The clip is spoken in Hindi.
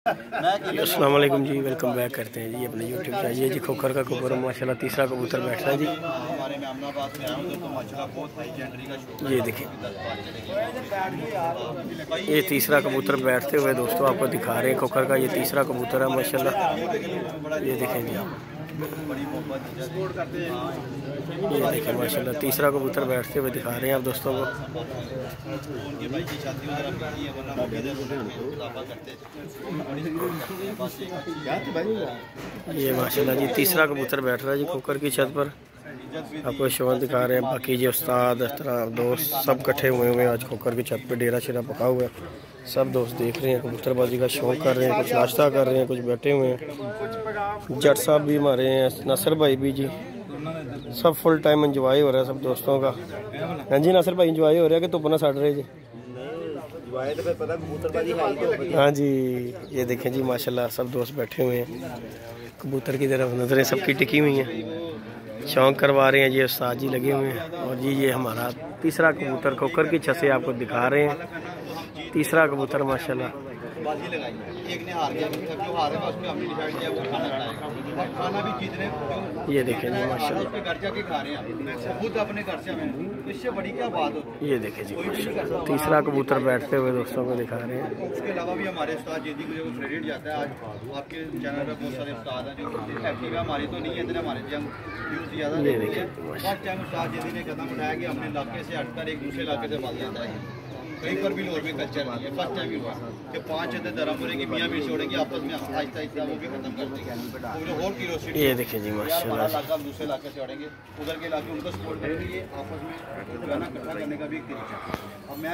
अस्सलाम वालेकुम जी, वेलकम बैक करते हैं जी अपने यूट्यूब चैनल। ये जी खोखर का कबूतर माशाल्लाह तीसरा कबूतर बैठा है जी। ये देखिए ये तीसरा कबूतर बैठते हुए दोस्तों आपको दिखा रहे हैं। खोखर का ये तीसरा कबूतर है माशाल्लाह। ये देखें जी आप, ये देखिए माशाल्लाह तीसरा कबूतर बैठते हुए दिखा रहे हैं आप दोस्तों को। ये माशाल्लाह जी तीसरा कबूतर बैठ रहा है जी खोखर की छत पर। आपको शौक दिखा रहे हैं। बाकी जी उस्ताद दोस्त सब इकट्ठे हुए हुए आज खोखर की छत पे। डेरा शेरा पका हुआ है, सब दोस्त देख रहे हैं, कबूतरबाजी का शौक कर रहे हैं, कुछ नाश्ता कर रहे हैं, कुछ बैठे हुए हैं। जट साहब भी हमारे हैं, नासिर भाई भी जी, सब फुल टाइम इंजॉय हो रहा है सब दोस्तों का। हाँ जी नासिर भाई इंजॉय हो रहा है कि धुप ना सड़ रहे जी? हाँ जी ये देखें जी माशाल्लाह सब दोस्त बैठे हुए हैं, कबूतर की तरफ नजरें सबकी टिकी हुई हैं, शौक करवा रहे हैं जी। उस्ताद जी लगे हुए हैं। और जी ये हमारा तीसरा कबूतर खोखर की छत से आपको दिखा रहे हैं। तीसरा कबूतर माशाल्लाह। ये देखें जी माशाल्लाह, ये देखें जी माशाल्लाह तीसरा कबूतर बैठते हुए दोस्तों को दिखा रहे हैं। उसके अलावा भी हमारे उस्ताद जेदी को जो क्रेडिट जाता है। आज आपके चैनल पर बहुत सारे उस्ताद हैं जो एक्टिव है, हमारे तो नहीं है इतने, हमारे व्यूज ज़्यादा नहीं है। फर्स्ट टाइम उस्ताद जेदी ने कदम उठाया कि अपने इलाके से हटकर एक दूसरे इलाके से बात जाता है। कहीं पर भी लोग में कल्चर नहीं है, फर्स्ट टाइम ही हुआ कि 5 जगह धर्मपुरे की मियाँ भी छोड़ेंगे आपस में आहिस्ता आहिस्ता वो भी खत्म कर देंगे। और क्यूरोसिटी ये देखें जी माशाल्लाह इलाका हम दूसरे इलाके से छोड़ेंगे, उधर के इलाके उनको सपोर्ट करेंगे। ये आपस में जो है ना इकट्ठा करने का भी एक तरीका। अब मैं